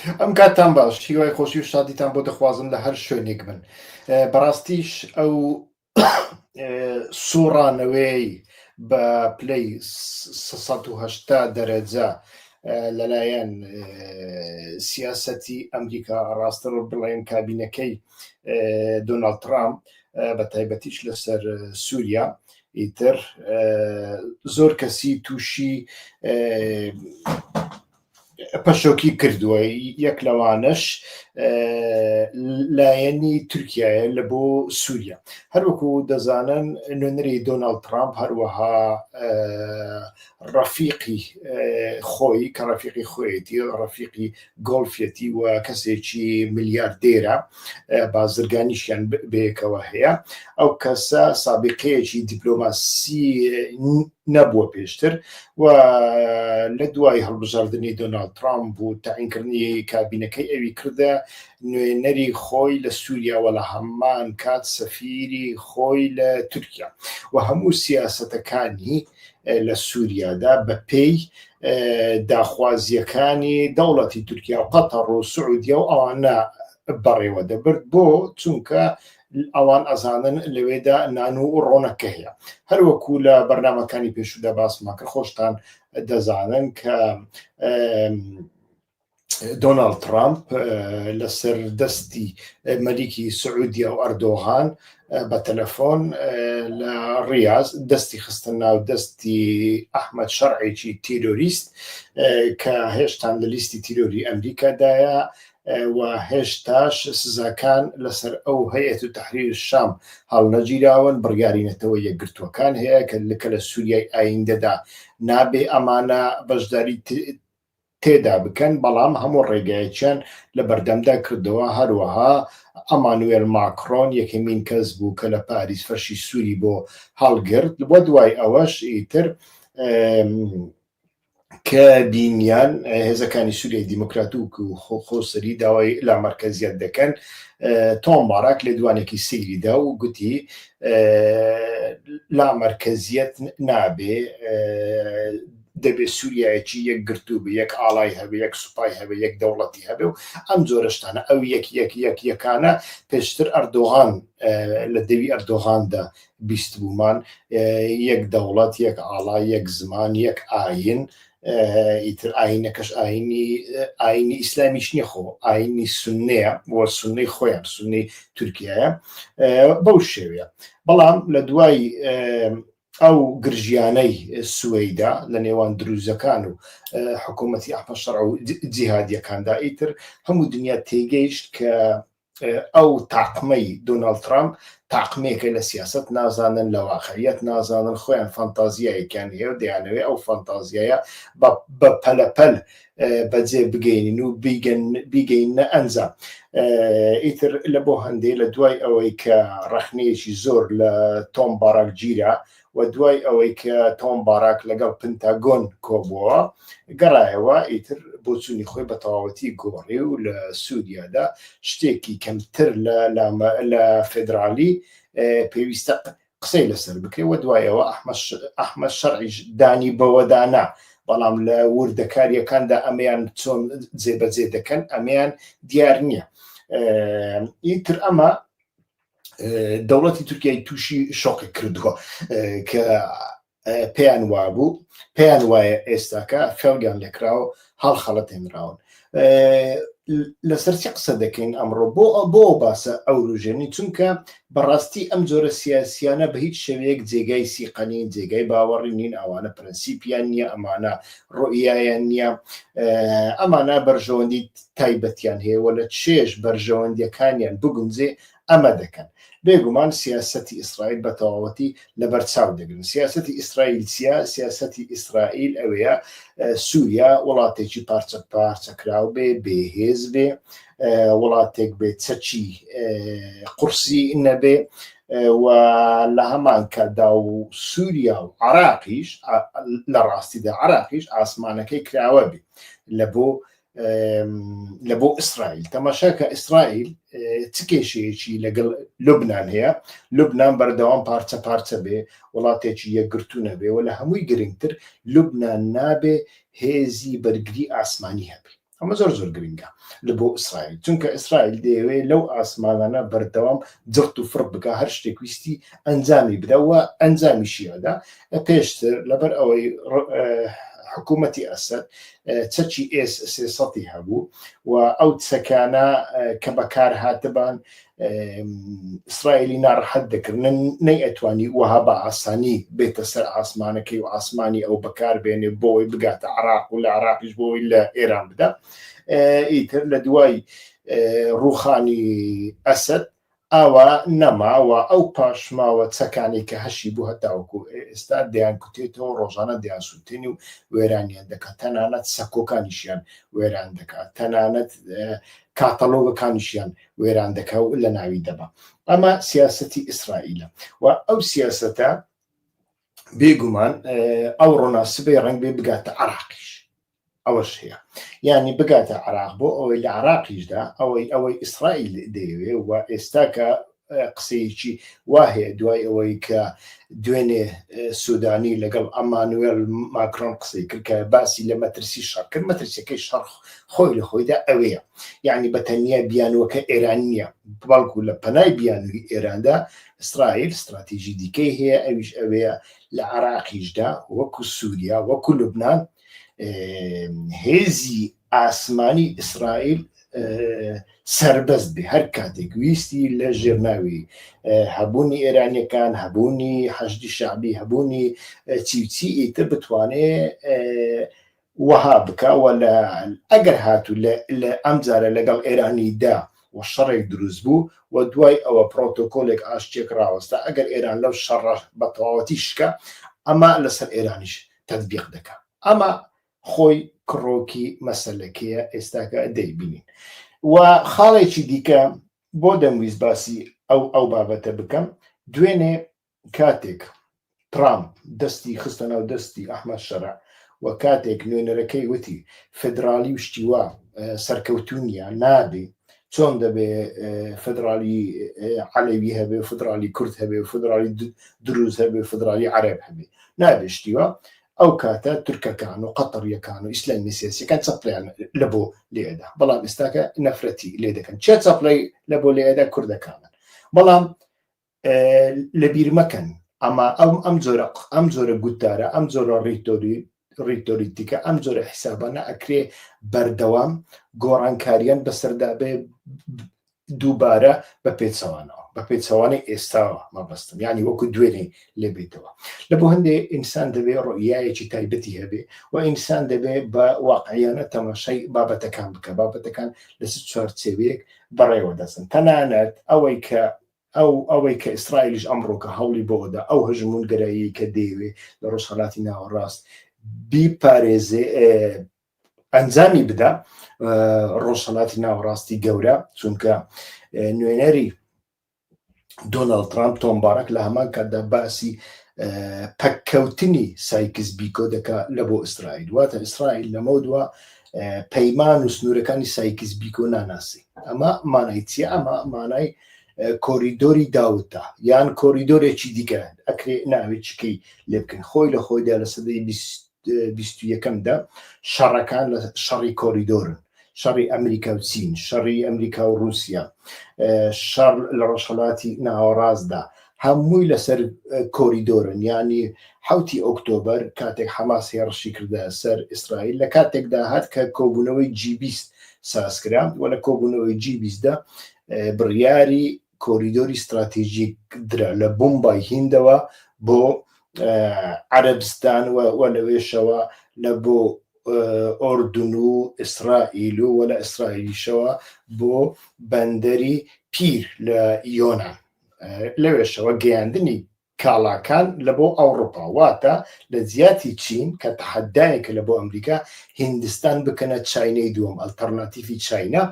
ئەم کاتتان باش هیوای خۆشی و شادیتان بۆ دەخوازم لە هەر شوێنێک بن. بەڕاستیش ئەو سوڕانەوەی بە پلەی 180 دەرەجە لەلایەن سیاسەتی ئەمریکا ڕاستەڕ بڵێن کابینەکەی دۆناڵد ترامپ بە تایبەتیش لەسەر سووریا ئیتر زۆر کەسی تووشی پەشۆکی کردووە. یەک لەوانش لایەنی تورکایە لە بۆ سووریا. هەروەکو دەزانن نوێنەری دۆناڵد ترامپ هەروەها ڕەفیقی خۆی کە ڕەفیقی خۆیەتی ڕەفیقی گۆڵفەتی و کەسێکی ملیاردێرە بازرگانیشیان بەیەکەوە هەیە. ئەو کەسە سابقەیەکی دیپلۆماسی نەبووە پێشتر و لە دوای هەڵبژاردننی دۆناڵد ترامپ و تاعینکردنی کابینەکەی ئەوی کردە نوێنەری خۆی لە سووریاوە لە هەمان کات سەفیری خۆی لە تورکیا و هەموو سیاسەتەکانی لە سووریادا بە پێی داخوازیەکانی دەوڵەتی تورکیا و قەتەڕ و سعودیا و ئەوانە بەڕێوە دەبرد بۆ چونکە ئەوان ئەزانن لەوێدا نان و ڕۆنەکە هەیە. هەروەکو لە بەرنامەکانی پێشودا باسمان کرد خۆشتان دەزانن کە دۆناڵد ترامپ لەسەر دەستی مەلیکی سعودیا و ئەردۆغان بە تەلەفۆن لە ڕیاض دەستی خستن ناو دەستی ئەحمەد شەرعێکی تیرۆریست کە هێشتان لە لیستی تیرۆری ئەمریکادایە و هێشتاش سزاکان لەسەر ئەو هەیەت و تەحریر شام هەڵنەگیراون. بڕیارینەتەوە یەکگرتووەکان هەیە کە لە سووریای ئایندەدا نابێ ئەمانە بەشداری تێدا بکەن، بەڵام هەموو ڕێگایەکیان لە بەردەمدا کردەوە. هەروەها ئەمانوێل ماکرۆن یەکەمین کەس بوو کە لە پاریس فەرشی سووری بۆ هەڵگرت. بۆ دوای ئەوەش ئیتر کە بینیان هێزەکانی سووریای دیموکراتیک و خۆسەری داوای لامەرکەزیەت دەکەن. تۆم باراک لێدوانێکی سەیریدا و گوتی لامەرکەزیەت نابێ، دەبێت سووریایەکی یەک گرتوو بە یەک ئاڵای هەبێ، یەک سوپای هەبێ، یەک دەوڵەتی هەبێ و ئەم جۆرەشتانە ئەو یەکانە پێشتر ئەردۆغان لە دەوی ئەردۆغاندا بیست بوومان، یەک دەوڵەت، یەک ئاڵای، یەک زمان، یەک ئاین. ئیتر ئاینەکەش ئاینی ئیسلامیش نییە، خۆ ئاینی سوننەیە وە سوننەی خۆیان سوننەی تورکیایە بەو شێوەیە. بەڵام لە دوای ئەو گرژیانەی سوێیدا لە نێوان دروزەکان و حکوومەتی ئەحمەد شەرع و جیهادیەکاندا ئیتر هەموو دنیا تێگەیشت کە ئەو تاقمەی دۆناڵد ترامپ تاقمێکە لە سیاست نازانن، لە واقعیەت نازانن، خۆیان فانتازیایەکیان هەیە و دەیانەوێت ئەو فانتازیایە بە پەلەپەل بەجێ بگەینن و بیگەینە ئەنجام. ئیتر لە بۆ هەندێک لە دوای ئەوەی کە ڕەخنەیەکی زۆر لە تۆم باراک گیرا و دوای ئەوەی کە تۆم باراک لەگەڵ پنتاگۆن کۆبووە گەڕایەوە، ئیتر بۆ چوونی خۆی بە تەواوەتی گۆڕی و لە سووریادا شتێکی کەمتر لە فێدرالی پێویستە قسەی لەسەر بکرێت و دوایەوە ئەحمەد شەرعیش دانی بەوەدانا، بەڵام لە وردەکاریەکاندا ئەمەیان چۆن جێبەجێ دەکەن ئەمەیان دیار نییە. ئیتر ئەمە دەوڵەتی تورکیای تووشی شۆقی کردووە کە پێیان وابوو، پێیان وایە ئێستاکە فێڵگیان لێکراوە هەڵخەڵەت هێنراون. لەسەر چی قسە دەکەین ئەمڕۆ بۆ باسە ئەو ڕژێنی، چونکە بەڕاستی ئەم جۆرە سیاسیانە بە هیچ شێوەیەک جێگای سیقەنین، جێگای باوەڕی نین، ئەوانە پرەنسیپیان نییە، ئەمانە ڕۆئیایان نییە، ئەمانە بەرژەوەندی تایبەتیان هەیە و لە چێژ بەرژەوەندیەکانیان بگونجێ ئەمە دەکەن. بێگومان سیاسەتی ئیسرائیل بە تەواوەتی لەبەرچاو دەگرن. سیاسەتی ئیسرائیل چیە؟ سیاسەتی ئیسرائیل ئەوەیە سووریا وڵاتێکی پارچە پارچەکراو بێ، بێهێز بێ، وڵاتێک بێ چەکی قورسی نەبێ و لە هەمان کاتدا و سووریا و عراقیش لە ڕاستیدا عراقیش ئاسمانەکەی کراوە بێ لە بۆ ئیسرائیل. تەماشاکە ئیسرائیل چ کێشەیەکی لەگەڵ لوبنان هەیە، لوبنان بەردەوام پارچە پارچە بێ، وڵاتێکی یەکگرتوو نەبێ و لە هەمووی گرنگتر لوبنان نابێ هێزی بەرگری ئاسمانی هەبێ. ئەمە زۆر گرنگە لە بۆ ئیسرائیل، چونکە ئیسرائیل دەیەوێت لەو ئاسمانانە بەردەوام جرت و فڕ بکە، هەر شتێک ویستی ئەنجامی بدەوە ئەنجامیشیەدا پێشتر لەبەر ئەوەی حکوومەتی ئەسەد چەکی S-300 هەبوو و ئەو چەکانە کە بەکار هاتبان ئیسرائیلی ناڕەحەت دەکردن نەی ئەتوانی وەها بە ئاسانی بێتە سەر ئاسمانەکەی و ئاسمانی ئەو بەکار بێنێ بۆی بگاتە عراق و لە عراقیش بۆی لە ئێران بدە. ئیتر لە دوای ڕووخانی ئەسەد ئاوا نەماوە ئەو پاشماوە چەکانی کە هەشی بوو هەتاوەکو ئێستا دەیان کوتێتەوە ڕۆژانە دەیان سووتێنی و وێرانیان دەکات، تەنانەت سەکۆکانیشیان وێران دەکات، تەنانەت کاتەلۆگەکانیشیان وێران دەکات و لە ناوی دەبا. ئەمە سیاسەتی ئیسرائیلە و ئەو سیاسەتە بێگومان ئەو ڕۆناسبەی ڕەنگ بێ بگاتە عراقیش، ئەوەش هەیە یعنی بگاتە عراق بۆ ئەوەی لە عراقیشدا ئەوەی ئیسرائیل دەیەوێ و ئێستا کە قسەیەکی وا هەیە دوای ئەوەی کە دوێنێ سوودانی لەگەڵ ئەمانوێل ماکرۆن قسەی کرد کە باسی لە مەترسی شەڕ کرد. مەترسیەکەی شەڕ خۆی لە خۆیدا ئەوەیە، یعنی بە تەنیا بیانوەکە ئێران نییە، بەڵکو لە پەنای بیانووی ئێراندا ئیسرائیل استراتیژی دیکەی هەیە، ئەویش ئەوەیە لە عراقیشدا وەکو سووریا وەکو لوبنان هێزی ئاسمانی ئیسرائیل سربەست بێ، هەر کاتێک ویستی لە ژێرناوی هەبوونی ئێرانیەکان، هەبوونی حەشدی شەعبی، هەبوونی چیوچی ئیتر بتوانێت وەها بکەوە ئەگەر هاتوو لە ئەمجارە لەگەڵ ئێرانیدا و شەڕێک دروست بوو و دوای ئەوە پرۆتۆکۆلێک ئاشتێک ڕاوەستا ئەگەر ئێران لەو شەڕە بە تەواوەتی شکە ئەمە لەسەر ئێرانیش تەطبیق دەکات. ئەمە خۆی کڕۆکی مەسەلەکەیە ئێستاکە دەیبینین و خاڵێکی دیکە بۆ دەمویست باسی ئەو بابەتە بکەم. دوێنێ کاتێک ترامپ دەستی خستە ناو دەستی ئەحمەد شەرع و کاتێک نوێنەرەکەی وتی فدرالی وشتیوا سەرکەوتونیە نابێ، چۆن دەبێ فدرالی عەلەوی هەبێ، فدرالی کورد هەبێ، فدرالی دروز هەبێ، فدرالی عەرەب هەبێ، نابێ شتیوە. ئەو کاتە تورکەکان و قەتەریەکان و ئیسلامی سیاسیەکان چەپڵیان لە بۆ لێدا، بەڵام ئێستاکە نەفرەتی لێ دەکەن. چێ چەپڵی لە بۆ لێدا کوردەکانن، بەڵام لە بیر مەکەن ئەمە ئەم جۆرە گوتارە، ئەم جۆرە ڕیتۆریتیکە، ئەم جۆرە حیسابانە ئەکرێ بەردەوام گۆڕانکاریان بەسەردا بێ دووبارە بە پێچەوانەوە، بە پێچەوانەی ئێستاوە مەبەستم، یعنی وەکو دوێنێ لێبێتەوە. لە بۆ هەندێ ئینسان دەبێ ڕۆیایەکی تایبەتی هەبێ و ئینسان دەبێ بە واقعیانە تەماشای بابەتەکان بکە، بابەتەکان لەسەر چوارچێوەیەک بەڕێوە دەچن. تەنانەت ئەوەی کە ئیسرائیلیش ئەمڕۆکە هەوڵی بۆدا ئەو هەژمونگەرایی کە دەیەوێ لە ڕۆژهەڵاتی ناوەڕاست بیپارێزێ ئەنجامی بدە ڕۆژهەڵاتی ناوەڕاستی گەورە، چونکە نوێنەری دۆناڵد ترامپ تۆمبارەك لە هەمان کاتدا باسی پەککەوتنی سایکس بیکۆ دەکا لە بۆ ئیسرائیل، واتە ئیسرائیل لەمە دووە پەیمان و سنوورەکانی سایکس بیکۆ ناناسی. ئەمە مانای چیە؟ ئەمە مانای کۆریدۆری داوتە یان کۆریدۆرێکی دیکە ئەکرێ ناوێت چکەی لێ بکەن. خۆی لە خۆیدا لە سەدەی 21دا شەڕەکان لە شەڕی کۆریدۆرن، شەڕی ئەمریکا و چین، شەڕی ئەمریکا و رووسیا، شەڕ لە ڕۆژهەڵاتی ناوەڕاستدا هەمووی لەسەر کۆریدۆرن. ینی 7 ئۆکتۆبەر کاتێک حەماس هێرشی کردە سەر ئیسرائیل، لە کاتێکدا هات کە کۆبوونەوەی G20 سازکرا و لە کۆبوونەوەی G20دا بڕیاری کۆریدۆری استراتیژیک درا لە بۆمبای هیندەوە بۆ عەرەبستان و لەوێشەوە لە بۆ ئۆردن و ئیسرائیل و لە ئیسرائیلیشەوە بۆ بەندەری پیر لە یۆنان، لەوێشەوە گەیاندنی کاڵاکان لە بۆ ئەوڕۆپا. واتە لە جیاتی چین کە تەحەدایەکە لە بۆ ئەمریکا، هیندستان بکەنە چاینەی دووەم، ئەلتەرناتیڤی چاینە.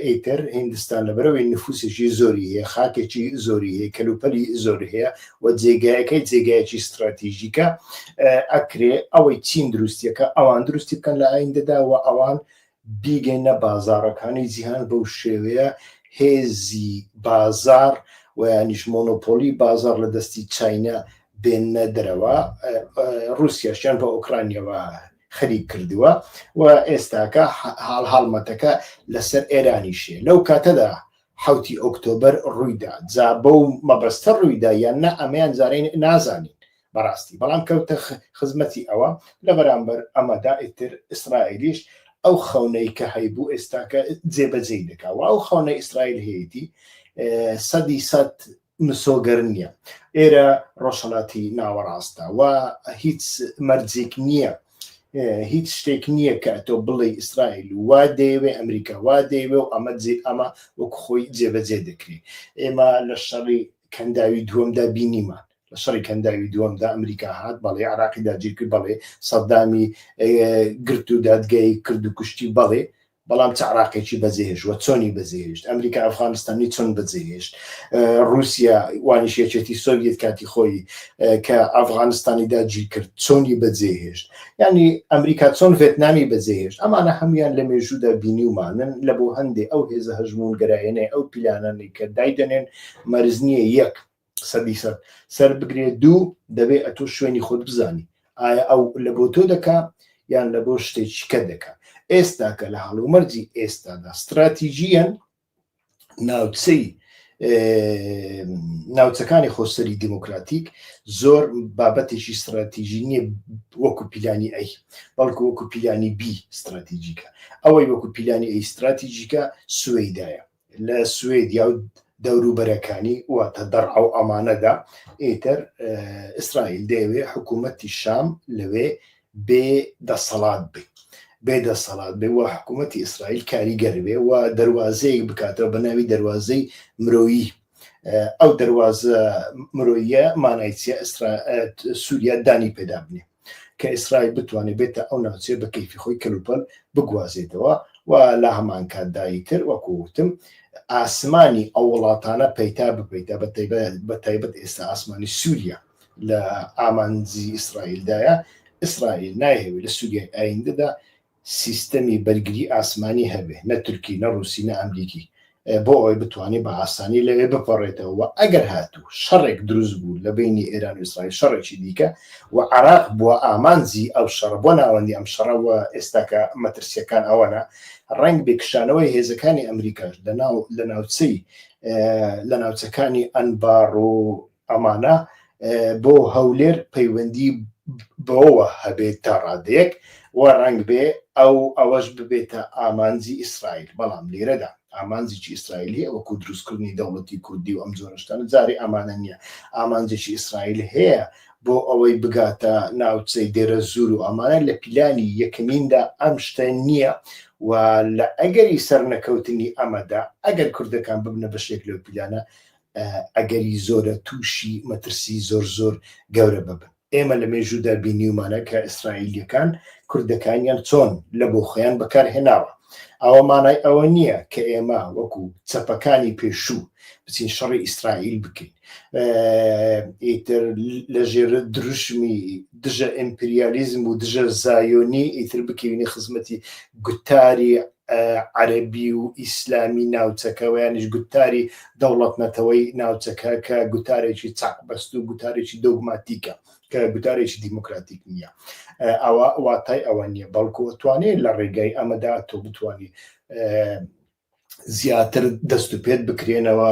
ئیتر هیندستان لەبەرەوەی نفوسێکی زۆری هەیە، خاکێکی زۆری هەیە، کەلوپەلی زۆر هەیە و جێگایەکەی جێگایەکی استراتیژیکە. ئەکرێ ئەوەی چین دروستیەکە ئەوان دروستی بکەن لە ئایندەدا و ئەوان بیگەینە بازارەکانی جیهان بەو شێوەیە هێزی بازار و یانیش مۆنۆپۆلی بازار لە دەستی چاینە بێنە دەرەوە. رووسیاشیان بە ئۆکرانیەوە خەریک کردووە و ئێستاکە هەڵمەتەکە لەسەر ئێرانیشێ لەو کاتەدا 7 ئۆکتۆبەر ڕوویدا جا بەو مەبەستە ڕوویدا یان نە ئەمەیان جارین نازانین بەڕاستی بەڵام کەوتە خزمەتی ئەوە لە بەرامبەر ئەمەدا ئیتر ئیسرائیلیش ئەو خەونەی کە هەیبوو ئێستاکە جێبەجێی دەکاوە ئەو خەونەی ئیسرائیل هەیەی 100% مسۆگەر نییە ئێرە ڕۆژهەڵاتی ناوەڕاستە و هیچ مەرجێک نییە هیچ شتێک نییە کە تۆ بڵێ ئیسرائیل وا دەیەوێ ئەمریکا وا دەیەوێ و ئەمە وەک خۆی جێبەجێ دەکرێت ئێمە لە شەڕی کەنداوی دووەمدا بینیمان لە شەڕی کەنداوی دووەمدا ئەمریکا هات بەڵێ عراقی داگیر کرد بەڵێ سەدامی گرت و دادگای کرد و کوشتی بەڵێ بەڵام چ عراقێکی بەجێهێشت وە چۆنی بەجێهێشت ئەمریکا ئەفغانستانی چۆن بەجێهێشت رووسیا وانیشێتی سۆڤیەت کاتی خۆی کە ئەفغانستانی داگیر کرد چۆنی بەجێهێشت ینی ئەمریکا چۆن ڤێتنامی بەجێهێشت ئەمانە هەمویان لە مێژوودا بینیومانن لە بۆ هەندێک ئەو هێزە هەژمون گەرایەنەی ئەو پیلانانی کە دایدەنێن مەرزنیە یەک سەدیسەد سەر بگرێت دوو دەبێت ئەتۆ شوێنی خۆت بزانی ئایا ئەو لە بۆ تۆ دەکا یان لە بۆ شتێکی کە دەکا ئێستاکە لە هەڵومەرجی ئێستادا استراتیژیەن ناوچەکانی خۆسەری دیموکراتیک زۆر بابەتێکی استراتیژی نییە وەکو پیلانی ئەی بەڵکو وەکو پیلانی بی استراتیژیکە ئەوەی وەکو پیلانی ئەی استراتیژیکە سوێدایە لە سوێدیا و دەوروبەرەکانی واتە دەڕع و ئەمانەدا ئیتر ئیسرائیل دەیەوێ حکوومەتی شام لەوێ بێدەسەڵات بێ بێدەسەڵات بێ وە حکوومەتی ئیسرائیل کاریگەر بێ و دەواازەیەک بکاتەوە بە ناوی دەواازەی مرۆیی ئەو دەواازە مرۆیە مانایچە سووریا دانی پێدا بنێ کە ئیسرائیل بتوانێت بێتە ئەو ناوچێ بە کەیفی خۆی کەلوپەل بگوازێتەوە و لە هەمان کاتداییتر وەکووتم ئاسمانی ئەو وڵاتانە پەیتا بپەیتا بە تایبەت ئێستا ئاسمانی سووریا لە ئامانجی ئیسرائیلدایە ئیسرائیل نایهێوێت لە سووریای ئایندەدا سیستەمی بەرگری ئاسمانی هەبێ نە تورکی نە رووسی نە ئەمریکی بۆ ئەوەی بتوانێت بە ئاسانی لەوێ بپەڕێتەوە ئەگەر هاتوو شەڕێک دروست بوو لە بینی ئێران و ئیسرائیل شەڕێکی دیکە و عراق بووە ئامانجی ئەو شەڕ بۆ ناوەندی ئەم شەڕەوە ئێستاکە مەترسیەکان ئەوەنە ڕنگ بێکشانەوەی هێزەکانی ئەمریکاش لە ناوچەکانی ئەنبار و ئەمانە بۆ هەولێر پەیوەندی بەوە هەبێت تا ڕادەیەک و ڕنگ بێ ئەوەش ببێتە ئامانجی ئیسرائیل بەڵام لێرەدا ئامانجێکی ئیسرائیل هەیە وەکو دروستکردنی دەوڵەتی کوردی و ئەم جۆرەشتانە جارێ ئەمانە نییە ئامانجێکی ئیسرائیل هەیە بۆ ئەوەی بگاتە ناوچەی دێرە زور و ئەمانە لە پیلانی یەکەمیندا ئەم شتە نییە و لە ئەگەری سەرنەکەوتنی ئەمەدا ئەگەر کوردەکان ببنە بەشێک لەو پیلانە ئەگەری زۆرە تووشی مەترسی زۆر گەورە ببن ئێمە لە مێژوودا بینیومانە کە ئیسرائیلیەکان کوردەکانیان چۆن لە بۆ خۆیان بەکارهێناوە ئەوە مانای ئەوە نییە کە ئێمە وەکو چەپەکانی پێشوو بچین شەڕی ئیسرائیل بکەین ئیتر لە ژێرە دروشمی دژە ئیمپریالیزم و دژە زایۆنی ئیتر بکەوینی خزمەتی گوتاری عەرەبی و ئیسلامی ناوچەکەوەیانیش گوتاری دەوڵەتنەتەوەی ناوچەکە کە گوتارێکی چاق بەست و گوتارێکی دۆگماتیکە کە گوتارێکی دیموکراتیک نییە ئەوە واتای ئەوە نییە بەڵکو توانێت لە ڕێگای ئەمەدا تۆ بتوانانی زیاتر دەست و پێت بکرێنەوە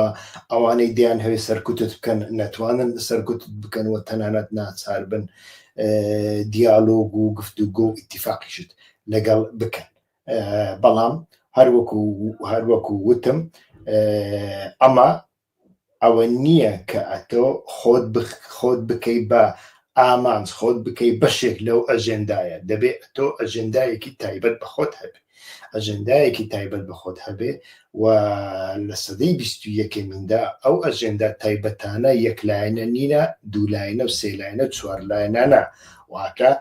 ئەوانەی دیان هەوێ سەرکوتت بکەن نەتوانن سەرکوتت بکەنەوە تەنانەت ناچار بن دیالۆگ و گفتوگۆ و ئیتیفاقیشت لەگەڵ بکەن بەڵام هەروەکو وتم ئەمە ئەوە نییە کە ئەتۆ خۆت بکەی بە ئامانج خۆت بکەی بەشێک لەو ئەژێندایە دەبێت تۆ ئەژێندایەکی تایبەت بە خۆت هەبێ ئەژێندایەکی تایبەت بە خۆت هەبێ و لە سەدەی 21میندا ئەو ئەژێندا تایبەتانە یەکلایەنە نینە دوولایەنە و سێلایەنە چوار لایەنانە واتە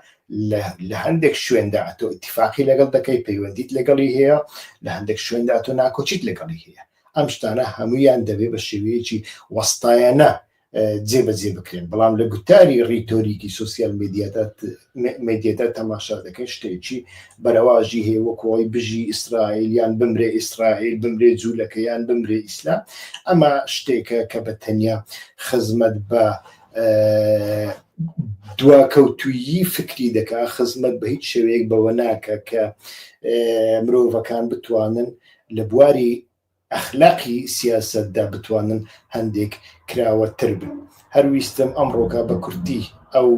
لە هەندێک شوێندا تۆ ئیتیفاقی لەگەڵ دەکەی پەیوەندیت لەگەڵی هەیە لە هەندێک شوێندا تۆ ناکۆچیت لەگەڵی هەیە ئەم شتانە هەمویان دەبێت بە شێوەیەکی وەستایەنە جێبەجێ بکرێن بەڵام لە گوتاری ڕیتۆریکی سوسیال مێدیادا تەماشا دەکەن شتێکی بەرەواژی هەیە وەکۆی بژی ئیسرائیل یان بمرێ ئیسرائیل بمرێ جوولەکەیان بمرێ ئیسلام ئەمە شتێکە کە بە تەنیا خزمەت بە دواکەوتویی فکری دەکا خزمەت بە هیچ شێوەیەک بەوە ناکە کە مرۆڤەکان بتوانن لە بواری ئەخلاقی سیاسەتدا بتوانن هەندێک کراوەتر بن. هەرویستم ئەمڕۆکە بە کورتی ئەو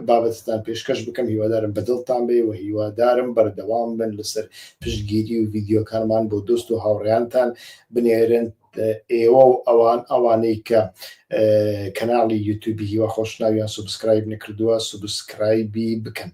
بابەتتان پێشکەش بکەم، هیوادارم بەدڵتان بێ و هیوادارم بەردەوام بن لەسەر پشتگیری و ڤیدیۆکانمان بۆ دۆست و هاوڕێیانتان بنێرن ئێوە و ئەوانەی کە کەناڵی یوتیوبی هیوا خۆشناویان سوبسکرایب نەکردووە سوبسکرایبی بکەن.